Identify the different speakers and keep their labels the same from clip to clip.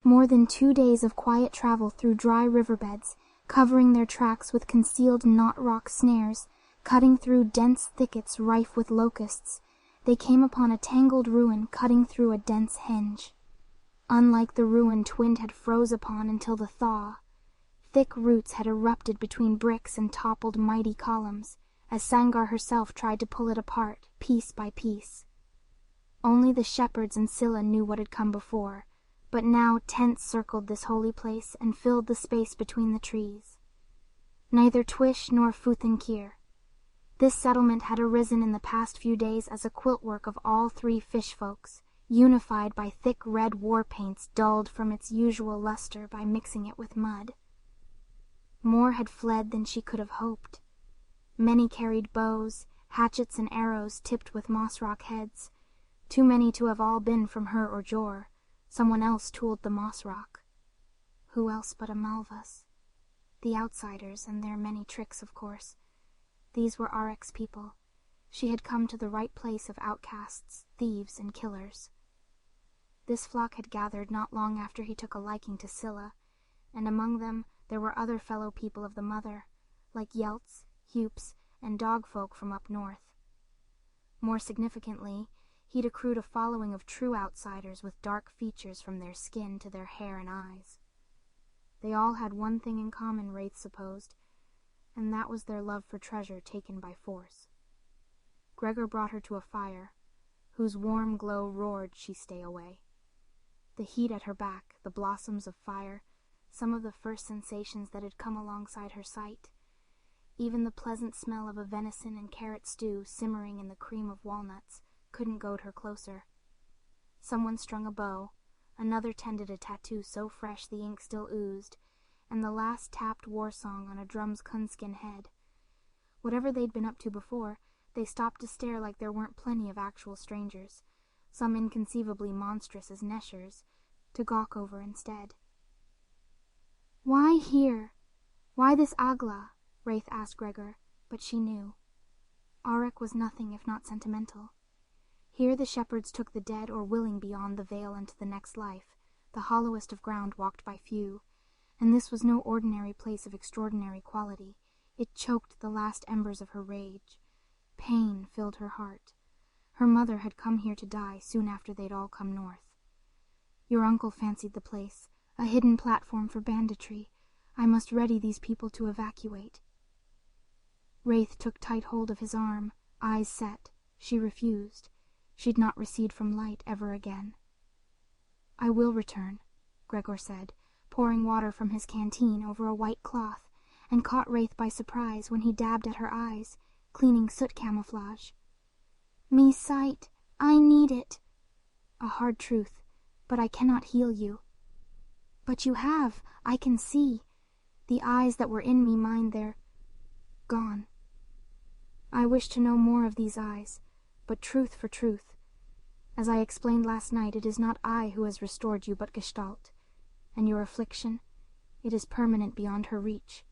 Speaker 1: More than 2 days of quiet travel through dry riverbeds, covering their tracks with concealed knot-rock snares, cutting through dense thickets rife with locusts, they came upon a tangled ruin cutting through a dense henge. Unlike the ruin Twind had froze upon until the thaw, thick roots had erupted between bricks and toppled mighty columns, as Sangar herself tried to pull it apart, piece by piece. Only the shepherds and Scylla knew what had come before, but now tents circled this holy place and filled the space between the trees. Neither Twish nor Futhinkir. This settlement had arisen in the past few days as a quiltwork of all 3 fish folks, unified by thick red war paints dulled from its usual luster by mixing it with mud. More had fled than she could have hoped. Many carried bows, hatchets and arrows tipped with moss rock heads, too many to have all been from her or Jor. Someone else tooled the moss rock. Who else but a Malvas? The outsiders and their many tricks, of course. These were Arek's people. She had come to the right place of outcasts, thieves, and killers. This flock had gathered not long after he took a liking to Scylla, and among them there were other fellow people of the Mother, like Yelts, Hupes, and dogfolk from up north. More significantly, he'd accrued a following of true outsiders with dark features from their skin to their hair and eyes. They all had one thing in common, Reyth supposed, and that was their love for treasure taken by force. Gregor brought her to a fire, whose warm glow roared she stay away. The heat at her back, the blossoms of fire, some of the first sensations that had come alongside her sight, even the pleasant smell of a venison and carrot stew simmering in the cream of walnuts, couldn't goad her closer. Someone strung a bow, another tended a tattoo so fresh the ink still oozed, and the last tapped war song on a drum's coonskin head. Whatever they'd been up to before, they stopped to stare like there weren't plenty of actual strangers, some inconceivably monstrous as Neshers, to gawk over instead. "Why here? Why this Agla?" Reyth asked Gregor, but she knew. Arek was nothing if not sentimental. Here the shepherds took the dead or willing beyond the veil into the next life, the hollowest of ground walked by few, and this was no ordinary place of extraordinary quality. It choked the last embers of her rage. Pain filled her heart. Her mother had come here to die soon after they'd all come north. Your uncle fancied the place, a hidden platform for banditry. I must ready these people to evacuate. Reyth took tight hold of his arm, eyes set. She refused. She'd not recede from light ever again. "I will return," Gregor said, pouring water from his canteen over a white cloth, and caught Reyth by surprise when he dabbed at her eyes, cleaning soot camouflage. "Me sight, I need it." A hard truth, but I cannot heal you. "But you have, I can see. The eyes that were in me mine, they're gone. I wish to know more of these eyes, but truth for truth. As I explained last night, it is not I who has restored you, but Gestalt, and your affliction, it is permanent beyond her reach."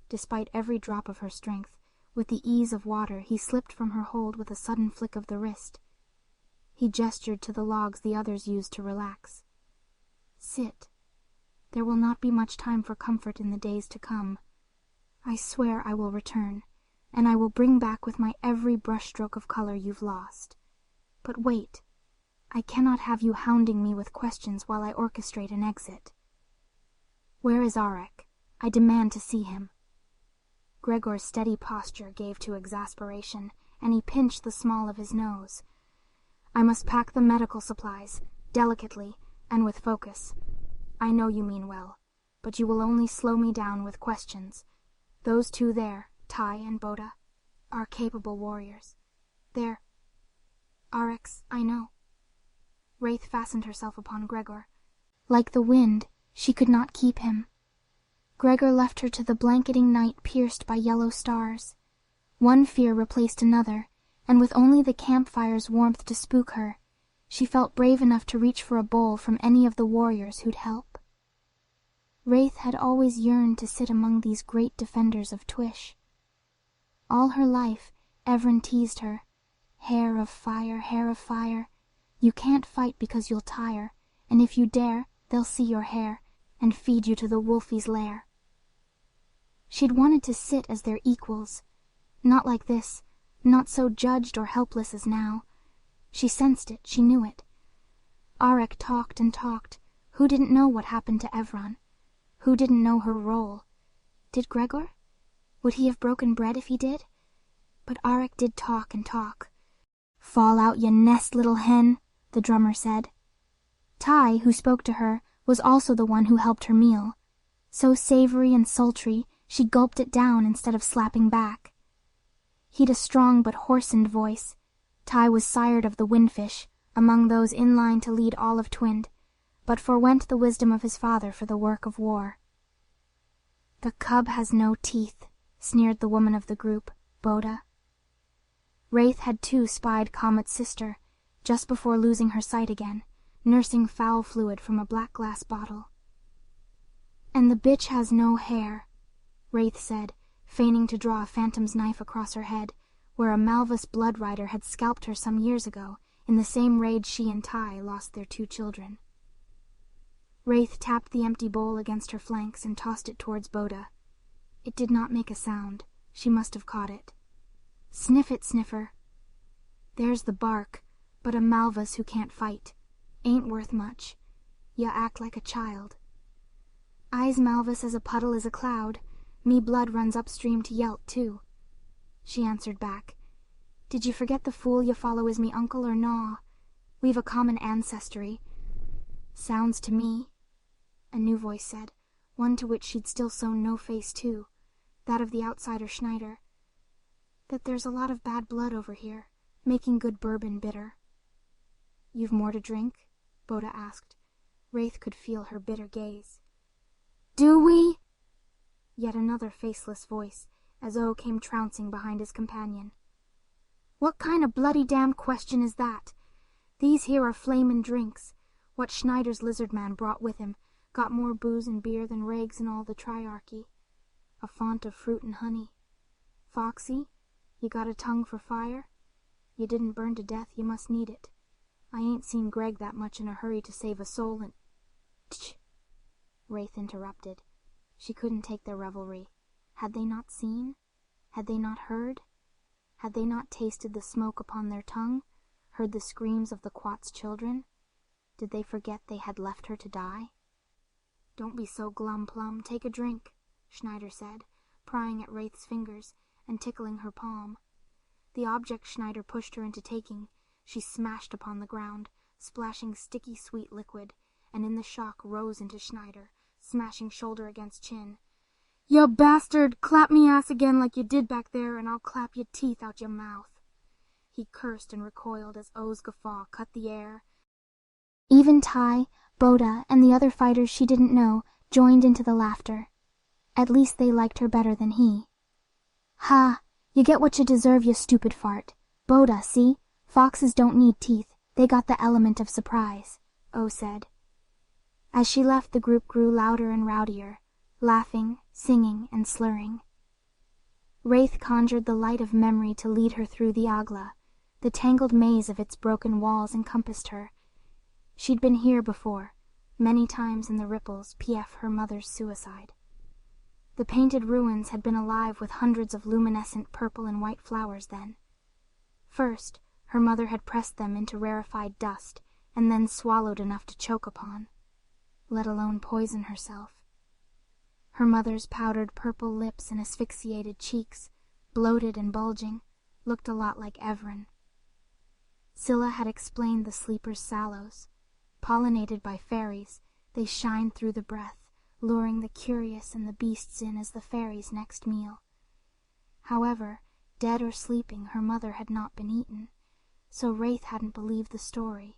Speaker 1: Despite every drop of her strength, with the ease of water, he slipped from her hold with a sudden flick of the wrist. He gestured to the logs the others used to relax. "Sit. There will not be much time for comfort in the days to come. I swear I will return, and I will bring back with my every brushstroke of color you've lost. But wait. I cannot have you hounding me with questions while I orchestrate an exit. Where is Arek? I demand to see him." Gregor's steady posture gave to exasperation, and he pinched the small of his nose. "I must pack the medical supplies, delicately, and with focus. I know you mean well, but you will only slow me down with questions. Those two there, Tai and Boda, are capable warriors. They're Arek's, I know." Reyth fastened herself upon Gregor. Like the wind, she could not keep him. Gregor left her to the blanketing night pierced by yellow stars. One fear replaced another, and with only the campfire's warmth to spook her, she felt brave enough to reach for a bowl from any of the warriors who'd help. Reyth had always yearned to sit among these great defenders of Twish. All her life, Evren teased her. Hair of fire, you can't fight because you'll tire, and if you dare, they'll see your hair, and feed you to the wolfie's lair. She'd wanted to sit as their equals, not like this, not so judged or helpless as now. She sensed it, she knew it. Auric talked and talked. Who didn't know what happened to Evron? Who didn't know her role? Did Gregor? Would he have broken bread if he did? But Auric did talk and talk. "Fall out, ye nest little hen," the drummer said. Ty, who spoke to her, was also the one who helped her meal. So savory and sultry, she gulped it down instead of slapping back. He'd a strong but hoarsened voice. Ty was sired of the windfish, among those in line to lead all of Twind, but forwent the wisdom of his father for the work of war. "The cub has no teeth," sneered the woman of the group, Boda. Reyth had too spied Comet's sister, just before losing her sight again, nursing foul fluid from a black glass bottle. "And the bitch has no hair," Reyth said, feigning to draw a phantom's knife across her head, where a Malvus blood rider had scalped her some years ago, in the same raid she and Ty lost their 2 children. Reyth tapped the empty bowl against her flanks and tossed it towards Boda. It did not make a sound. She must have caught it. "Sniff it, Sniffer." "There's the bark, but a Malvus who can't fight. Ain't worth much. Ya act like a child." "I's Malvus as a puddle is a cloud. Me blood runs upstream to Yelt, too." She answered back. "Did you forget the fool you follow is me uncle or naw? We've a common ancestry." "Sounds to me," a new voice said, one to which she'd still sewn no face too, that of the outsider Schneider, "that there's a lot of bad blood over here, making good bourbon bitter." "You've more to drink?" Boda asked. Reyth could feel her bitter gaze. "Do we?" Yet another faceless voice, as O came trouncing behind his companion. "What kind of bloody damn question is that? These here are flamin' drinks. What Schneider's lizard man brought with him got more booze and beer than Regs in all the triarchy. A font of fruit and honey. Foxy, you got a tongue for fire? You didn't burn to death, you must need it. I ain't seen Greg that much in a hurry to save a soul and—" "Tch!" Reyth interrupted. She couldn't take their revelry. Had they not seen? Had they not heard? Had they not tasted the smoke upon their tongue, heard the screams of the Quat's children? Did they forget they had left her to die? "Don't be so glum, Plum. Take a drink," Schneider said, prying at Reyth's fingers and tickling her palm. The object Schneider pushed her into taking, she smashed upon the ground, splashing sticky sweet liquid, and in the shock rose into Schneider, smashing shoulder against chin. "Ya bastard! Clap me ass again like you did back there, and I'll clap your teeth out your mouth." He cursed and recoiled as O's guffaw cut the air. Even Ty, Boda, and the other fighters she didn't know joined into the laughter. At least they liked her better than he. "Ha! You get what you deserve, you stupid fart. Boda, see? Foxes don't need teeth. They got the element of surprise," O said. As she left, the group grew louder and rowdier, laughing, singing, and slurring. Reyth conjured the light of memory to lead her through the Agla. The tangled maze of its broken walls encompassed her. She'd been here before, many times in the ripples, pf her mother's suicide. The painted ruins had been alive with hundreds of luminescent purple and white flowers then. First, her mother had pressed them into rarefied dust, and then swallowed enough to choke upon, let alone poison herself. Her mother's powdered purple lips and asphyxiated cheeks, bloated and bulging, looked a lot like Evron. Scylla had explained the sleeper's sallows. Pollinated by fairies, they shine through the breath, luring the curious and the beasts in as the fairies' next meal. However, dead or sleeping, her mother had not been eaten, so Reyth hadn't believed the story.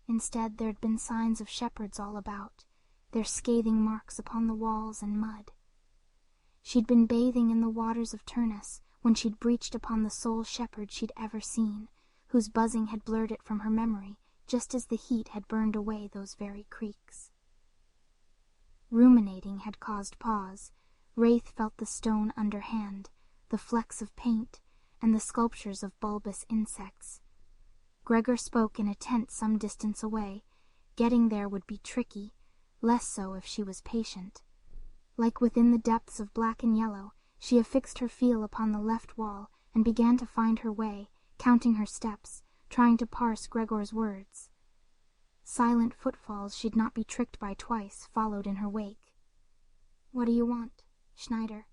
Speaker 1: Instead, there'd been signs of shepherds all about, their scathing marks upon the walls and mud. She'd been bathing in the waters of Turnus when she'd breached upon the sole shepherd she'd ever seen, whose buzzing had blurred it from her memory, just as the heat had burned away those very creeks. Ruminating had caused pause. Reyth felt the stone underhand, the flecks of paint, and the sculptures of bulbous insects. Gregor spoke in a tent some distance away, Getting there would be tricky, less so if she was patient. Like within the depths of black and yellow, she affixed her feel upon the left wall and began to find her way, counting her steps, trying to parse Gregor's words. Silent footfalls she'd not be tricked by twice followed in her wake. "What do you want, Schneider?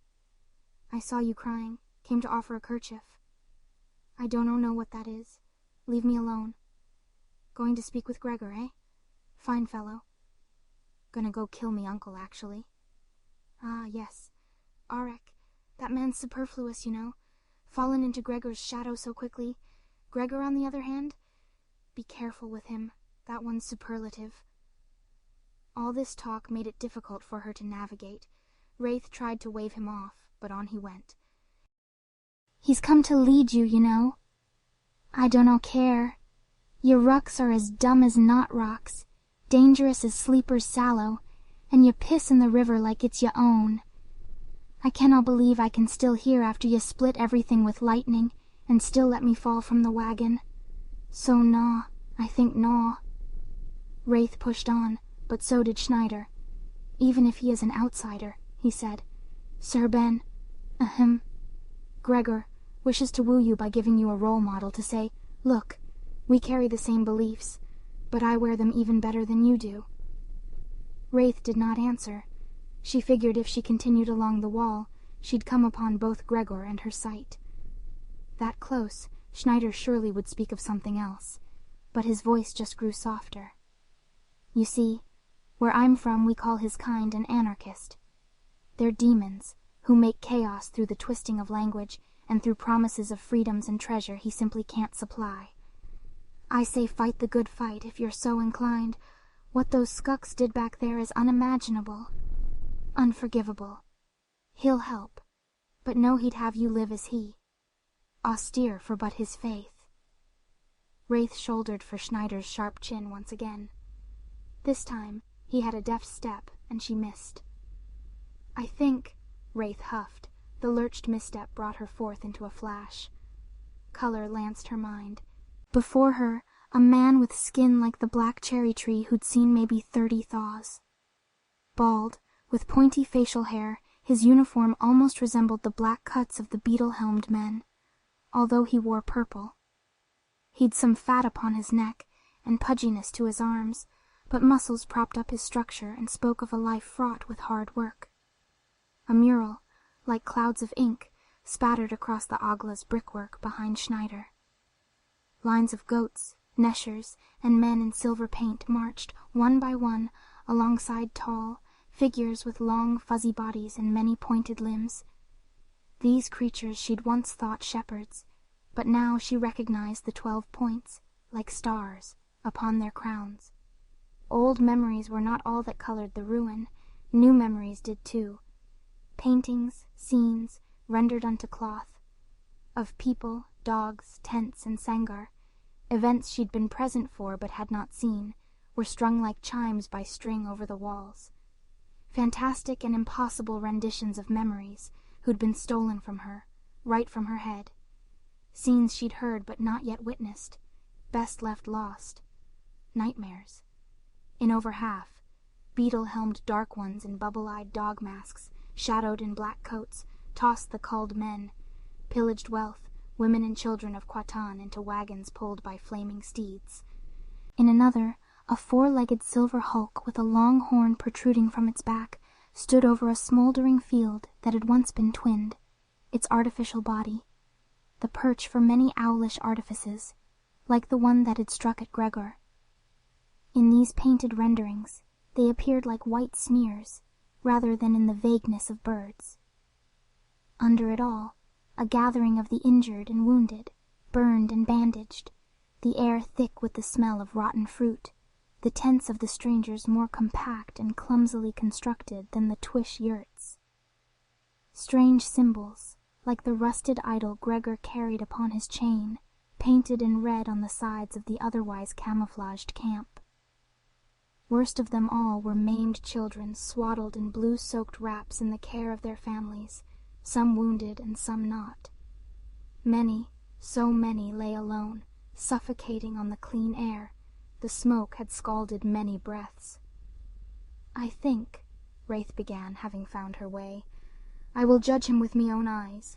Speaker 1: I saw you crying, came to offer a kerchief. I don't know what that is. Leave me alone. Going to speak with Gregor, eh? Fine fellow. Gonna go kill me uncle, actually. Ah, yes. Aurek, that man's superfluous, you know. Fallen into Gregor's shadow so quickly. Gregor, on the other hand, be careful with him. That one's superlative." All this talk made it difficult for her to navigate. Reyth tried to wave him off, but on he went. "He's come to lead you, you know. I dunno care. Your rucks are as dumb as knot rocks, dangerous as sleepers sallow, and you piss in the river like it's your own. I cannot believe I can still hear after you split everything with lightning, and still let me fall from the wagon. So naw, I think naw." Reyth pushed on, but so did Schneider. "Even if he is an outsider," he said. "Sir Ben, Gregor, wishes to woo you by giving you a role model to say, 'Look, we carry the same beliefs, but I wear them even better than you do.'" Reyth did not answer. She figured if she continued along the wall, she'd come upon both Gregor and her sight. That close, Schneider surely would speak of something else, but his voice just grew softer. "You see, where I'm from we call his kind an anarchist. They're demons, who make chaos through the twisting of language and through promises of freedoms and treasure he simply can't supply. I say fight the good fight if you're so inclined. What those skucks did back there is unimaginable, unforgivable. He'll help, but know he'd have you live as he, austere for but his faith." Reyth shouldered for Schneider's sharp chin once again. This time he had a deft step, and she missed. "I think," Reyth huffed. The lurched misstep brought her forth into a flash. Color lanced her mind. Before her, a man with skin like the black cherry tree who'd seen maybe 30 thaws. Bald, with pointy facial hair, his uniform almost resembled the black cuts of the beetle-helmed men, although he wore purple. He'd some fat upon his neck and pudginess to his arms, but muscles propped up his structure and spoke of a life fraught with hard work. A mural, like clouds of ink, spattered across the Agla's brickwork behind Schneider. Lines of goats, neshers, and men in silver paint marched, one by one, alongside tall figures with long, fuzzy bodies and many pointed limbs. These creatures she'd once thought shepherds, but now she recognized the 12 points, like stars, upon their crowns. Old memories were not all that colored the ruin. New memories did too. Paintings, scenes, rendered unto cloth, of people, dogs, tents, and sangar, events she'd been present for but had not seen, were strung like chimes by string over the walls. Fantastic and impossible renditions of memories who'd been stolen from her, right from her head. Scenes she'd heard but not yet witnessed, best left lost. Nightmares. In over half, beetle-helmed dark ones in bubble-eyed dog masks, shadowed in black coats, tossed the culled men, pillaged wealth, women and children of Quatan into wagons pulled by flaming steeds. In another, a 4-legged silver hulk with a long horn protruding from its back stood over a smoldering field that had once been twinned, its artificial body, the perch for many owlish artifices, like the one that had struck at Gregor. In these painted renderings, they appeared like white smears, rather than in the vagueness of birds. Under it all, a gathering of the injured and wounded, burned and bandaged, the air thick with the smell of rotten fruit, the tents of the strangers more compact and clumsily constructed than the Twish yurts. Strange symbols, like the rusted idol Gregor carried upon his chain, painted in red on the sides of the otherwise camouflaged camp. Worst of them all were maimed children swaddled in blue-soaked wraps in the care of their families, some wounded and some not. Many, so many lay alone, suffocating on the clean air, The smoke had scalded many breaths. "I think," Reyth began, having found her way, "I will judge him with me own eyes.